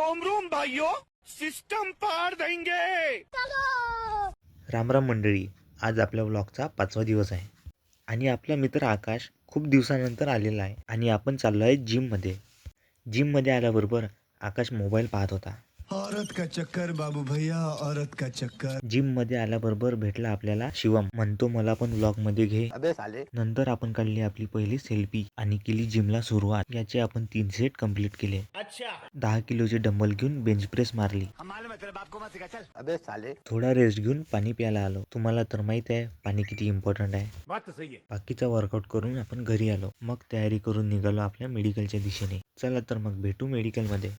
Rome Rome भाइयों, system पार देंगे। रामराम मंडळी, आज आपल्या व्लॉगचा 5वा दिवस आहे आणि आपला मित्र आकाश खूप दिवसानंतर आलेला आहे आणि आपण चाललो आहे जिममध्ये. जिममध्ये आल्याबरोबर आकाश मोबाईल पाहत होता. औरत का चक्कर बाबू भैया, औरत का चक्कर. जिममध्ये आल्याबरोबर भेटला आपल्याला शिवम. म्हणतो मला पण व्लॉगमध्ये घे. अबे साले. नंतर आपण काढली आपली पहिली सेल्फी आणि केली जिमला सुरुवात. याचे आपण 3 सेट कंप्लीट केले. 10 किलोचे डंबल घेऊन बेंच प्रेस मारली. अबे साले. थोडा रेस्ट घेऊन पाणी प्यायला आलो. तुम्हाला तर माहित आहे पाणी किती इम्पॉर्टंट आहे. बात तो सही है। बाकीचा वर्कआउट करून आपण घरी आलो. मग तयारी करून निघालो आपल्या मेडिकलच्या दिशेने. चला तर मग भेटू मेडिकलमध्ये.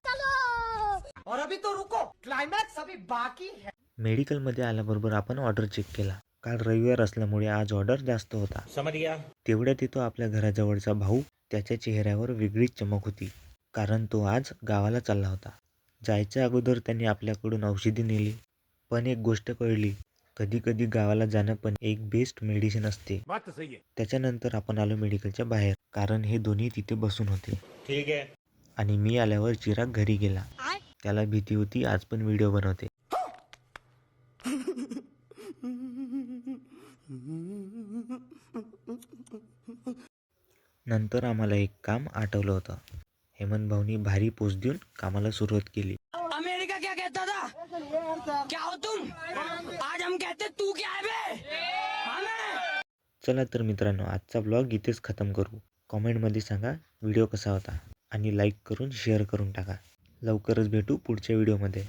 और अभी तो रुको, क्लाइमैक्स अभी बाकी है. मेडिकलमध्ये आल्याबरोबर आपण ऑर्डर चेक केला. काल रविवार असल्यामुळे आज ऑर्डर जास्त होता. समझ गया। तेवढ्यात येतो आपल्या घराजवळचा भाऊ. त्याच्या चेहऱ्यावर वेगळीच चमक होती, कारण तो आज गावाला चालला होता. जायच्या अगोदर त्यांनी आपल्याकडून औषधी नेली. पण एक गोष्ट कळली, कधी कधी गावाला जाणं पण एक बेस्ट मेडिसिन असते. बात तो सही है। त्याच्यानंतर आपण आलो मेडिकलच्या बाहेर, कारण हे दोन्ही तिथे बसून होते. ठीक है। आणि मी आल्यावर चिराग घरी गेला. त्याला भीती होती आज पण व्हिडिओ बनवते. नंतर आम्हाला एक काम आठवलं होतं. हेमंत भाऊनी भारी पोस्ट देऊन कामाला सुरुवात केली. अमेरिका क्या कहता था? क्या हो तुम? आज हम कहते तू क्या है बे? हमें चला तर मित्रांनो, आजचा ब्लॉग इथेच खतम करू. कॉमेंटमध्ये सांगा व्हिडिओ कसा होता आणि लाईक करून शेअर करून टाका. लवकरच भेटू पुढच्या व्हिडिओमध्ये.